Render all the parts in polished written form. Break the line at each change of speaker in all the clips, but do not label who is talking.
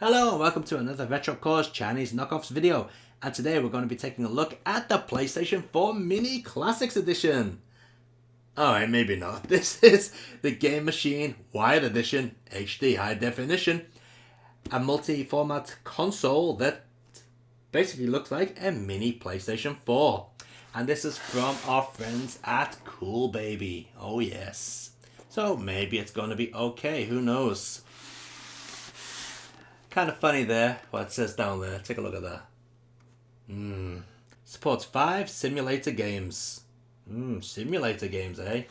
Hello and welcome to another Retro Cores Chinese knockoffs video, and today we're going to be taking a look at the PlayStation 4 Mini Classics Edition. Alright, maybe not. This is the Game Machine Wired Edition HD High Definition, a multi-format console that basically looks like a mini PlayStation 4. And this is from our friends at Cool Baby. Oh yes. So maybe it's going to be okay, who knows. Kind of funny there, what it says down there. Take a look at that. Supports 5 simulator games. Simulator games, eh?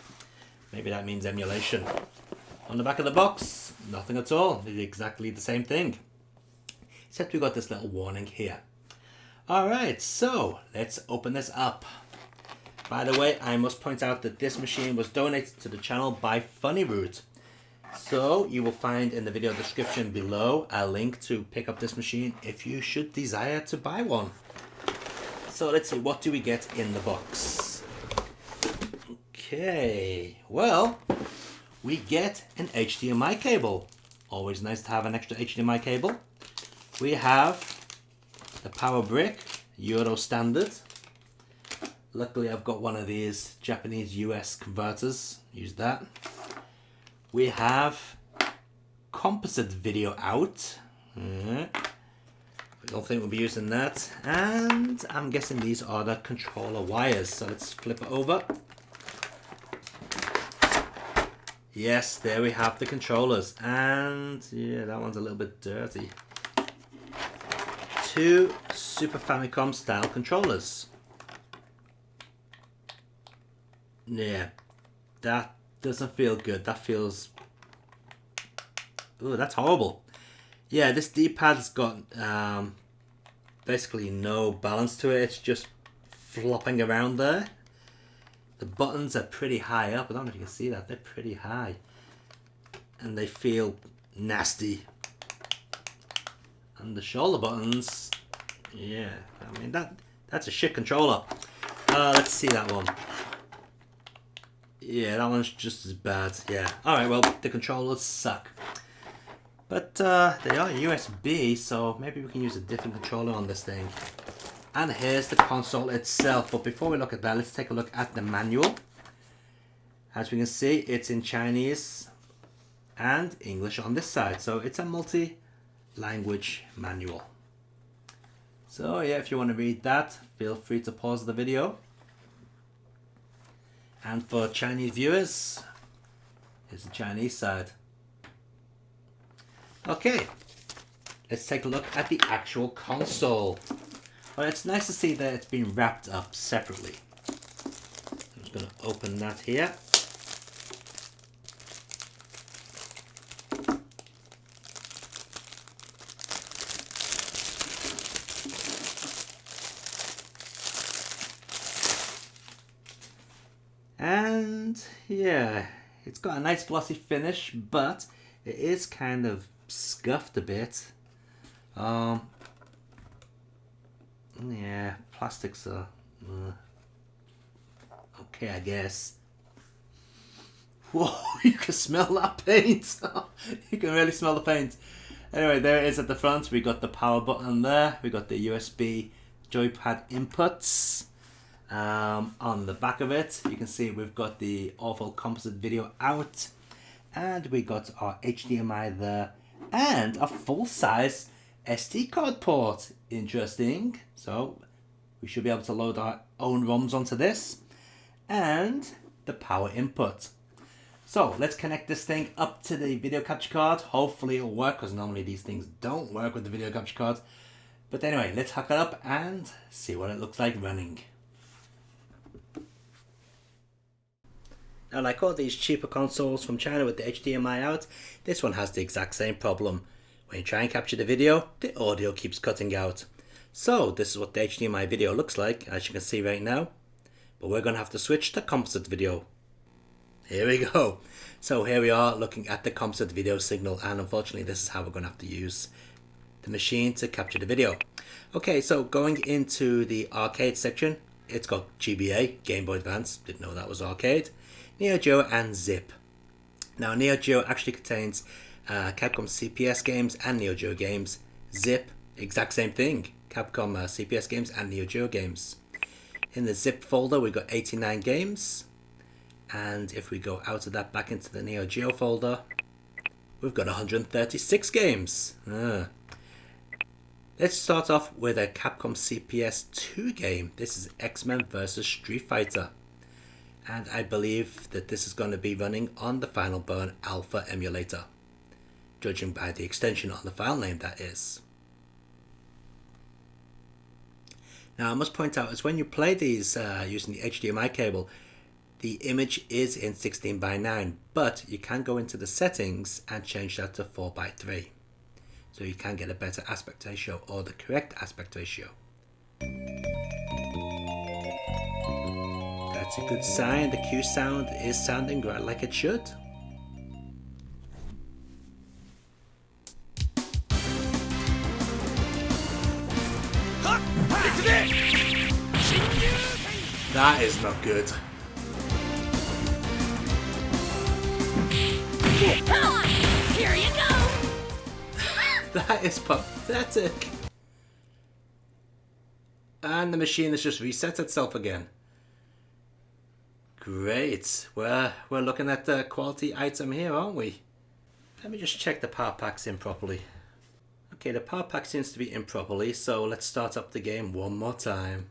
Maybe that means emulation. On the back of the box, nothing at all. It's exactly the same thing. Except we got this little warning here. Alright, so let's open this up. By the way, I must point out that this machine was donated to the channel by Funyroot. So you will find in the video description below a link to pick up this machine if you should desire to buy one. So let's see, what do we get in the box? Okay, well, we get an HDMI cable. Always nice to have an extra HDMI cable. We have the power brick, Euro standard. Luckily I've got one of these Japanese US converters, use that. We have composite video out. I don't think we'll be using that. And I'm guessing these are the controller wires. So let's flip it over. Yes, there we have the controllers. And yeah, that one's a little bit dirty. 2 Super Famicom style controllers. Yeah, that doesn't feel good. That feels... ooh, that's horrible. Yeah, this D-pad's got basically no balance to it. It's just flopping around there. The buttons are pretty high up. I don't know if you can see that. They're pretty high. And they feel nasty. And the shoulder buttons... yeah, I mean, that's a shit controller. Let's see that one. Yeah, that one's just as bad, yeah. Alright, well, the controllers suck. But they are USB, so maybe we can use a different controller on this thing. And here's the console itself. But before we look at that, let's take a look at the manual. As we can see, it's in Chinese and English on this side. So it's a multi-language manual. So yeah, if you want to read that, feel free to pause the video. And for Chinese viewers, here's the Chinese side. Okay, let's take a look at the actual console. Well, it's nice to see that it's been wrapped up separately. I'm just going to open that here. And yeah, it's got a nice glossy finish, but it is kind of scuffed a bit. Yeah, plastics are okay, I guess. Whoa, you can smell that paint. You can really smell the paint. Anyway, there it is at the front. We got the power button there. We got the USB joypad inputs. On the back of it, you can see we've got the awful composite video out, and we got our HDMI there, and a full-size SD card port. Interesting. So we should be able to load our own ROMs onto this, and the power input. So let's connect this thing up to the video capture card. Hopefully it'll work, because normally these things don't work with the video capture card. But anyway, let's hook it up and see what it looks like running. Now, like all these cheaper consoles from China with the HDMI out, this one has the exact same problem. When you try and capture the video, the audio keeps cutting out. So this is what the HDMI video looks like, as you can see right now. But we're going to have to switch to composite video. Here we go. So here we are looking at the composite video signal, and unfortunately this is how we're going to have to use the machine to capture the video. Okay, so going into the arcade section, it's got GBA, Game Boy Advance, didn't know that was arcade. NeoGeo and Zip. Now NeoGeo actually contains Capcom CPS games and NeoGeo games. Zip, exact same thing. Capcom CPS games and NeoGeo games. In the zip folder we've got 89 games, and if we go out of that back into the NeoGeo folder, we've got 136 games. Let's start off with a Capcom CPS 2 game. This is X-Men vs Street Fighter, and I believe that this is going to be running on the Final Burn Alpha emulator, judging by the extension on the file name, that is. Now I must point out is when you play these using the HDMI cable, the image is in 16:9, but you can go into the settings and change that to 4:3. So you can get a better aspect ratio, or the correct aspect ratio. That's a good sign. The Q sound is sounding right like it should. That is not good.
Come on, here you go.
That is pathetic. And the machine has just reset itself again. Great. We're looking at the quality item here, aren't we? Let me just check the power pack's in properly. Okay, the power pack seems to be in properly, so let's start up the game one more time.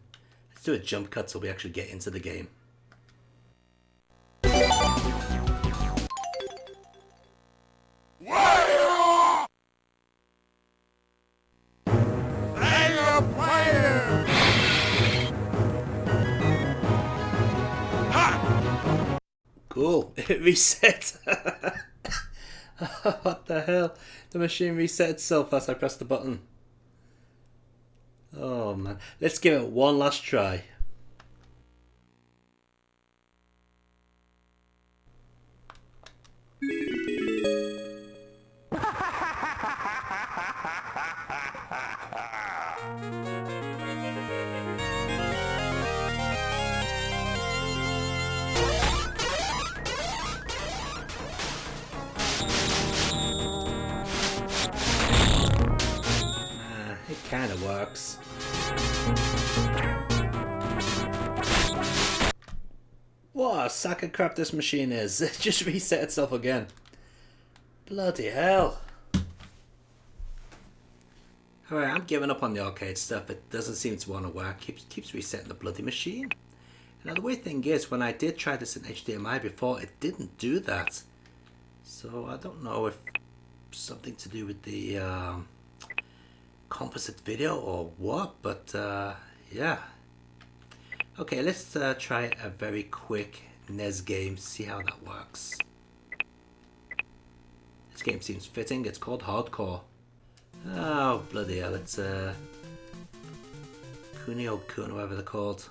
Let's do a jump cut so we actually get into the game. Cool, it reset. What the hell? The machine reset itself as I pressed the button. Oh man, let's give it one last try. It kind of works. What a sack of crap this machine is. It just reset itself again. Bloody hell. Alright, I'm giving up on the arcade stuff. It doesn't seem to want to work. Keeps resetting the bloody machine. Now the weird thing is, when I did try this in HDMI before, it didn't do that. So I don't know if something to do with the composite video or what, but yeah. Okay, let's try a very quick NES game, see how that works. This game seems fitting. It's called Hardcore. Oh bloody hell, it's Kunio-kun, whatever they're called.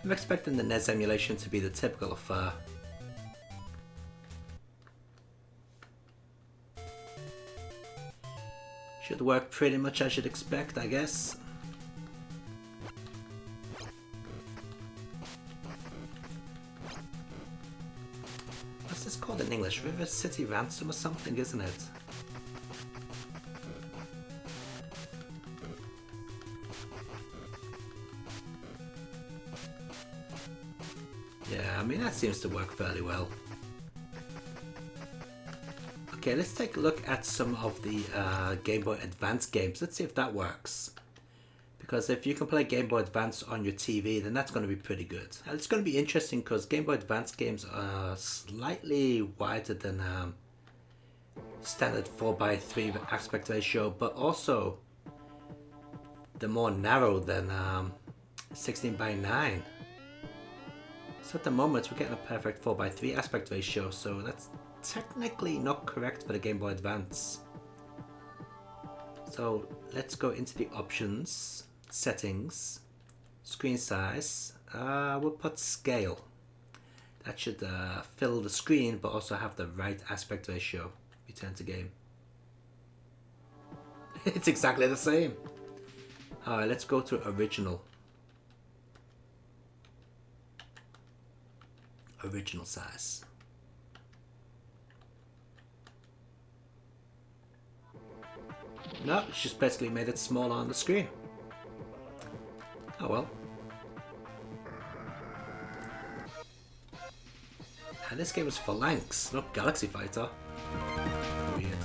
I'm expecting the NES emulation to be the typical affair. Should work pretty much as you'd expect, I guess. What's this called in English? River City Ransom or something, isn't it? Yeah, I mean that seems to work fairly well. Okay, let's take a look at some of the Game Boy Advance games. Let's see if that works. Because if you can play Game Boy Advance on your TV, then that's going to be pretty good. Now, it's going to be interesting because Game Boy Advance games are slightly wider than standard 4:3 aspect ratio, but also they're more narrow than 16:9. So at the moment we're getting a perfect 4:3 aspect ratio, so that's technically not correct for the Game Boy Advance. So let's go into the options, settings, screen size. We'll put scale. That should fill the screen but also have the right aspect ratio. Return to game. It's exactly the same. Alright, let's go to original. Original size. No, it's just basically made it smaller on the screen. Oh well. And this game is Phalanx, not Galaxy Fighter. Weird.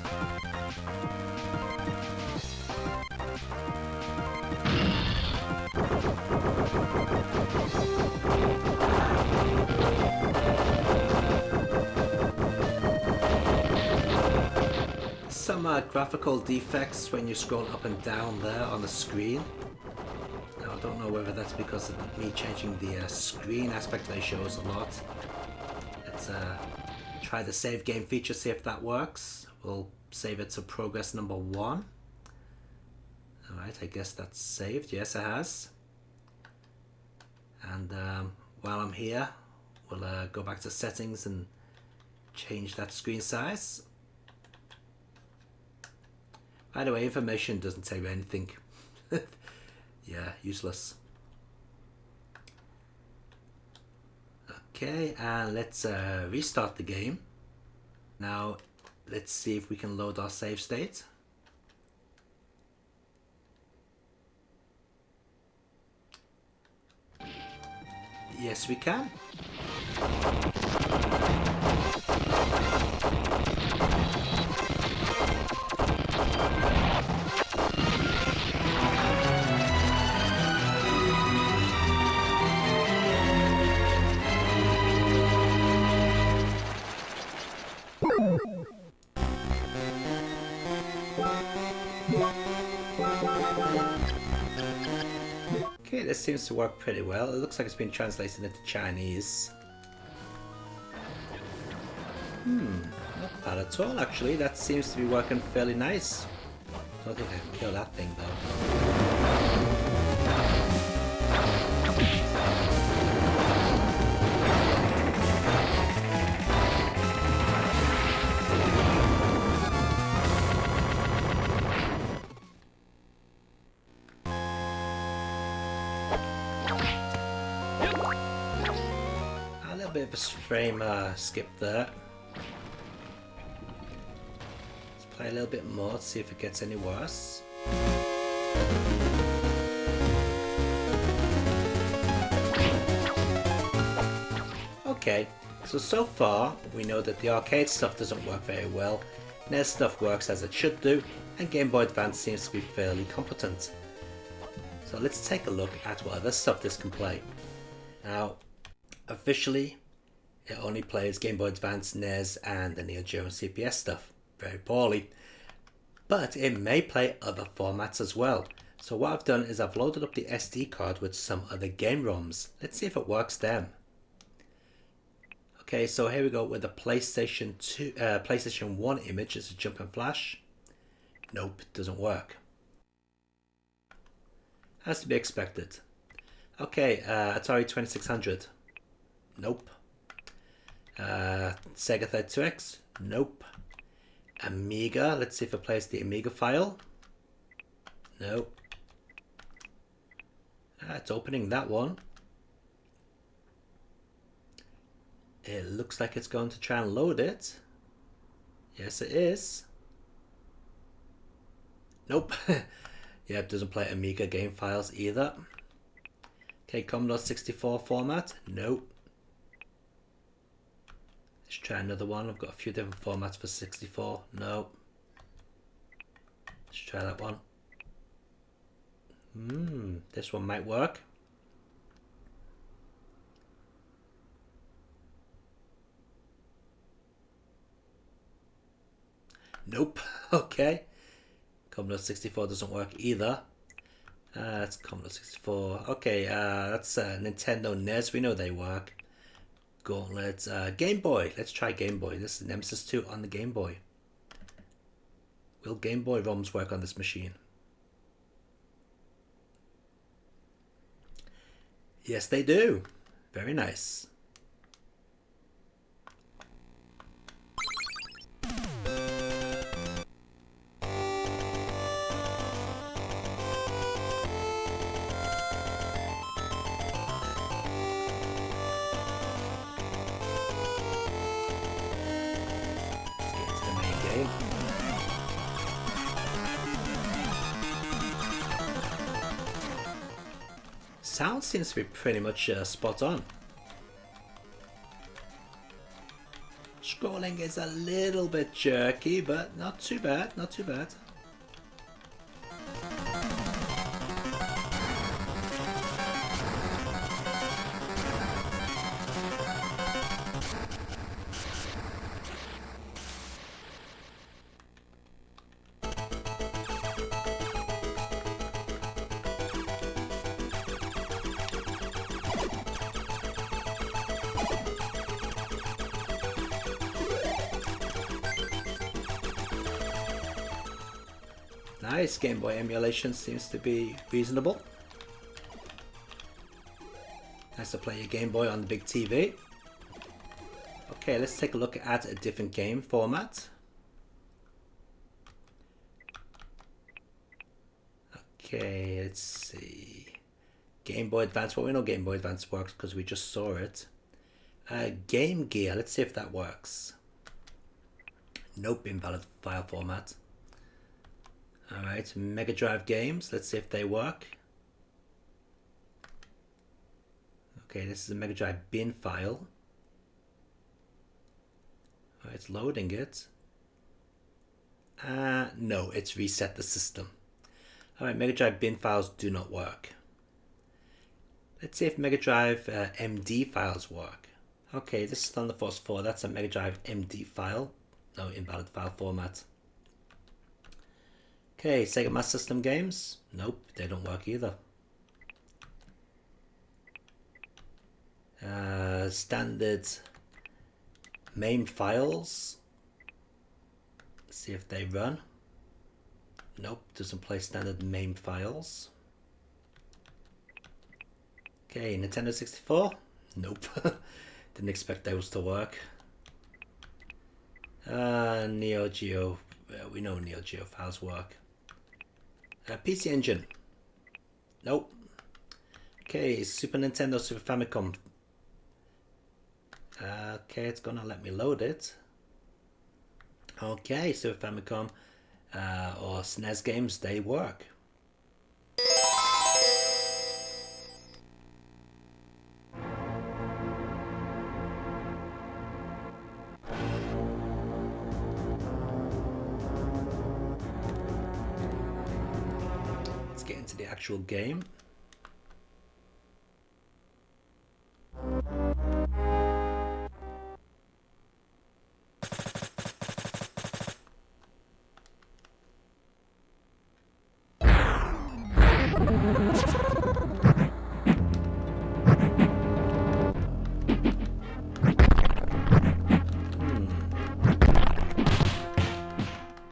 Some graphical defects when you scroll up and down there on the screen. Now, I don't know whether that's because of me changing the screen aspect ratios a lot. Let's try the save game feature, see if that works. We'll save it to progress number 1. Alright, I guess that's saved. Yes, it has. And while I'm here, we'll go back to settings and change that screen size. By the way, information doesn't tell you anything. Yeah, useless. Okay, and let's restart the game. Now, let's see if we can load our save state. Yes, we can. Okay, this seems to work pretty well. It looks like it's been translated into Chinese. Not bad at all actually. That seems to be working fairly nice. I don't think I can kill that thing though. Bit of a frame skip there. Let's play a little bit more to see if it gets any worse. Okay, so far we know that the arcade stuff doesn't work very well, NES stuff works as it should do, and Game Boy Advance seems to be fairly competent. So let's take a look at what other stuff this can play. Now, officially, it only plays Game Boy Advance, NES, and the NeoGeo and CPS stuff very poorly. But it may play other formats as well. So what I've done is I've loaded up the SD card with some other game ROMs. Let's see if it works then. Okay, so here we go with the PlayStation 1 image. It's a jump and flash. Nope, it doesn't work. Has to be expected. Okay, Atari 2600. Nope. Sega 32X? Nope. Amiga, let's see if it plays the Amiga file. Nope. It's opening that one. It looks like it's going to try and load it. Yes, it is. Nope. Yeah, it doesn't play Amiga game files either. Okay, Commodore 64 format? Nope. Let's try another one. I've got a few different formats for 64. No. Let's try that one. This one might work. Nope. Okay. Commodore 64 doesn't work either. That's Commodore 64. Okay, that's Nintendo NES. We know they work. Gauntlet, Game Boy. Let's try Game Boy. This is Nemesis 2 on the Game Boy. Will Game Boy ROMs work on this machine? Yes, they do. Very nice. sound seems to be pretty much spot on. Scrolling is a little bit jerky, but not too bad, not too bad. Nice, Game Boy emulation seems to be reasonable. Nice to play your Game Boy on the big TV. Okay, let's take a look at a different game format. Okay, let's see. Game Boy Advance. Well, we know Game Boy Advance works because we just saw it. Game Gear. Let's see if that works. Nope, invalid file format. Alright, Mega Drive games. Let's see if they work. Okay, this is a Mega Drive bin file. Alright, it's loading it. No, it's reset the system. Alright, Mega Drive bin files do not work. Let's see if Mega Drive MD files work. Okay, this is Thunder Force 4. That's a Mega Drive MD file. No, invalid file format. Okay, Sega Master System games. Nope, they don't work either. Standard MAME files. Let's see if they run. Nope, doesn't play standard MAME files. Okay, Nintendo 64. Nope, didn't expect those to work. NeoGeo. We know NeoGeo files work. PC Engine. Nope. Okay, Super Nintendo, Super Famicom. Okay, it's gonna let me load it. Okay, Super Famicom or SNES games, they work. Let's get into the actual game.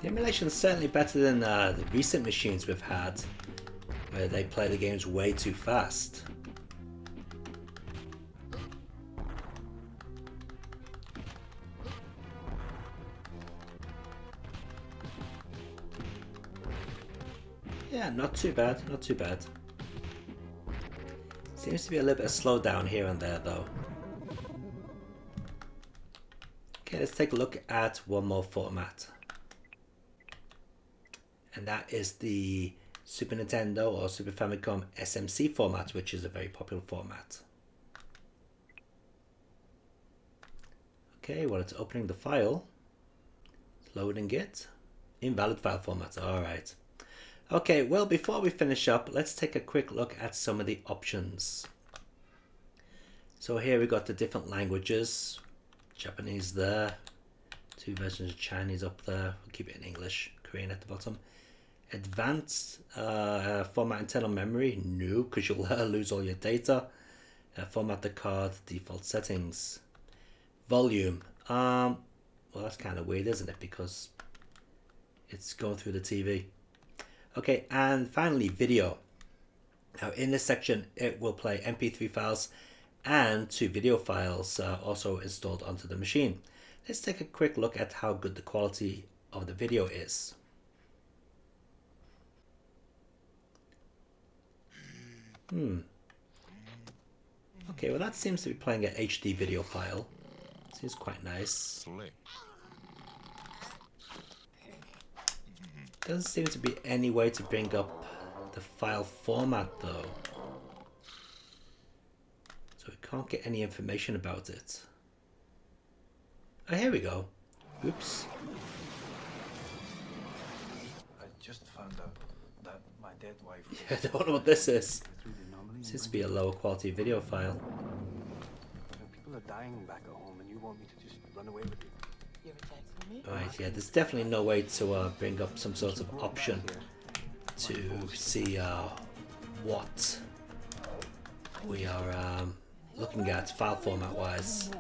The emulation is certainly better than the recent machines we've had, where they play the games way too fast. Yeah, not too bad, not too bad. Seems to be a little bit of slowdown here and there though. Okay, let's take a look at one more format. And that is the Super Nintendo or Super Famicom SMC format, which is a very popular format. Okay, well, it's opening the file. It's loading it. Invalid file format, alright. Okay, well, before we finish up, let's take a quick look at some of the options. So here we got the different languages. Japanese there. 2 versions of Chinese up there. We'll keep it in English. Korean at the bottom. Advanced format internal memory. No, because you'll lose all your data. Format the card. Default settings. Volume. Well, that's kind of weird, isn't it? Because it's going through the TV. Okay, and finally, video. Now, in this section, it will play MP3 files and 2 video files also installed onto the machine. Let's take a quick look at how good the quality of the video is. Okay, well, that seems to be playing an HD video file. Seems quite nice. Doesn't seem to be any way to bring up the file format though. can't get any information about it. Oh, here we go. Oops.
I just found out that my dead wife.
Yeah, I don't know what this is. Seems to be a lower quality video file.
People are dying back at home, and you want me to just run away with you?
You have a text for me?
Right, yeah, there's definitely no way to bring up some sort of option to see what we are looking at file format wise.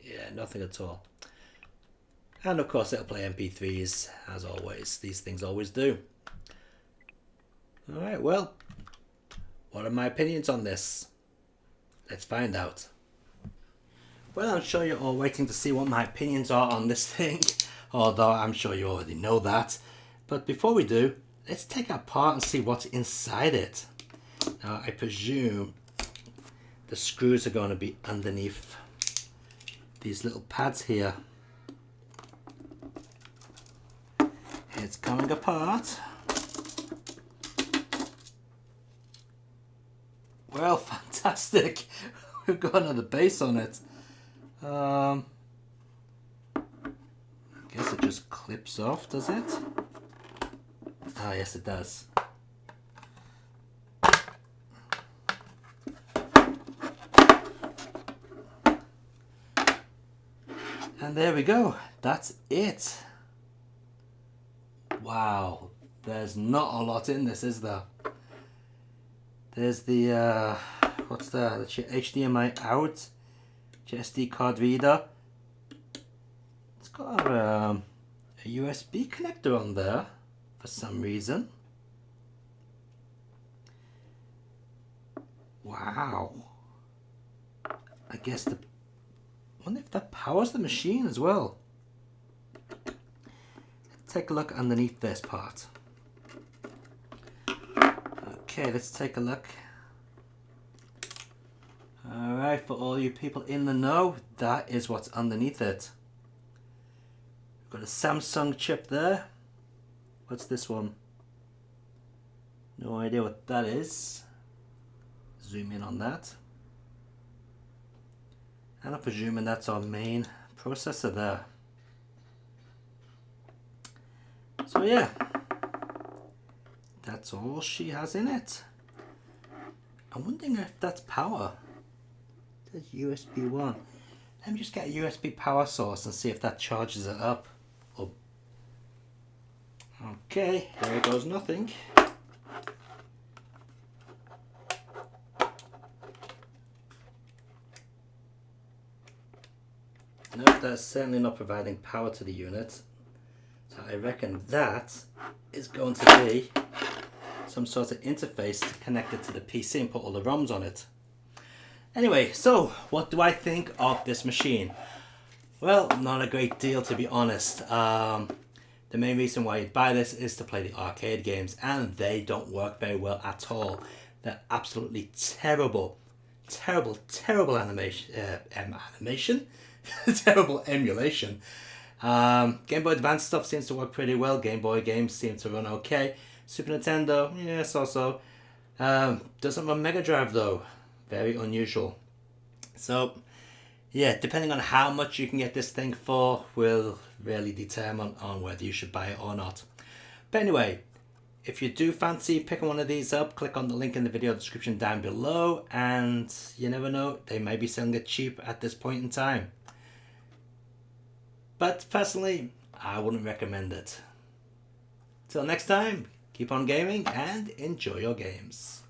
Yeah, nothing at all. And of course it'll play MP3s as always. These things always do. Alright, well, what are my opinions on this? Let's find out. Well, I'm sure you're all waiting to see what my opinions are on this thing, although I'm sure you already know that. But before we do, let's take it apart and see what's inside it. Now, I presume the screws are going to be underneath these little pads here. It's coming apart. Well, fantastic. We've got another base on it. I guess it just clips off, does it? Ah, yes it does. And there we go. That's it. Wow. There's not a lot in this, is there? There's the, what's that? That's your HDMI out. Your SD card reader. It's got a USB connector on there for some reason. Wow. I guess I wonder if that powers the machine as well. Let's take a look underneath this part. Okay, let's take a look. Alright, for all you people in the know, that is what's underneath it. We've got a Samsung chip there. What's this one? No idea what that is. Zoom in on that. And I'm presuming that's our main processor there. So yeah, that's all she has in it. I'm wondering if that's power. It says USB 1. Let me just get a USB power source and see if that charges it up. Oh. Okay, there goes nothing. Nope, that's certainly not providing power to the unit. So I reckon that is going to be some sort of interface to connect it to the PC and put all the ROMs on it. Anyway, so what do I think of this machine? Well, not a great deal, to be honest. The main reason why you'd buy this is to play the arcade games, and they don't work very well at all. They're absolutely terrible. Terrible animation. Terrible emulation. Game Boy Advance stuff seems to work pretty well. Game Boy games seem to run okay. Super Nintendo, yes, also. Doesn't run Mega Drive though. Very unusual. So, yeah, depending on how much you can get this thing for will really determine on whether you should buy it or not. But anyway, if you do fancy picking one of these up, click on the link in the video description down below, and you never know, they may be selling it cheap at this point in time. But personally, I wouldn't recommend it. Till next time, keep on gaming and enjoy your games.